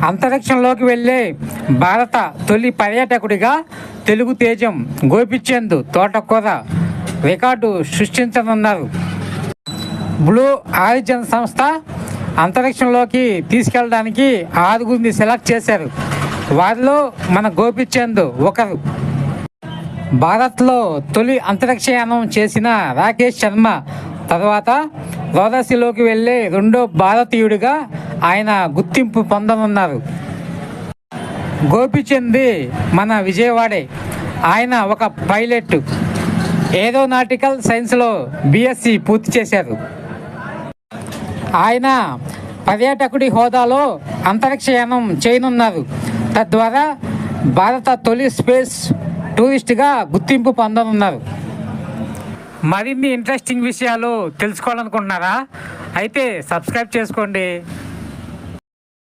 అంతరిక్షంలోకి వెళ్ళే భారత తొలి పర్యాటకుడిగా తెలుగు తేజం గోపిచంద్ తోటకూర రికార్డు సృష్టించనున్నారు. బ్లూ ఆరిజిన్ సంస్థ అంతరిక్షంలోకి తీసుకెళ్ళడానికి 6గురిని సెలెక్ట్ చేశారు. వారిలో మన గోపిచంద్ ఒకరు. భారత్లో తొలి అంతరిక్షయానం చేసిన రాకేష్ శర్మ తర్వాత ద్వాదశిలోకి వెళ్ళే రెండో భారతీయుడిగా ఆయన గుర్తింపు పొందనున్నారు. గోపిచంద్ మన విజయవాడే. ఆయన ఒక పైలట్, ఏరోనాటికల్ సైన్స్లో BSc పూర్తి చేశారు. ఆయన పర్యాటకుడి హోదాలో అంతరిక్షయానం చేయనున్నారు. తద్వారా భారత తొలి స్పేస్ టూరిస్ట్గా గుర్తింపు పొందనున్నారు. మరిన్ని ఇంట్రెస్టింగ్ విషయాలు తెలుసుకోవాలనుకుంటున్నారా? అయితే సబ్స్క్రైబ్ చేసుకోండి.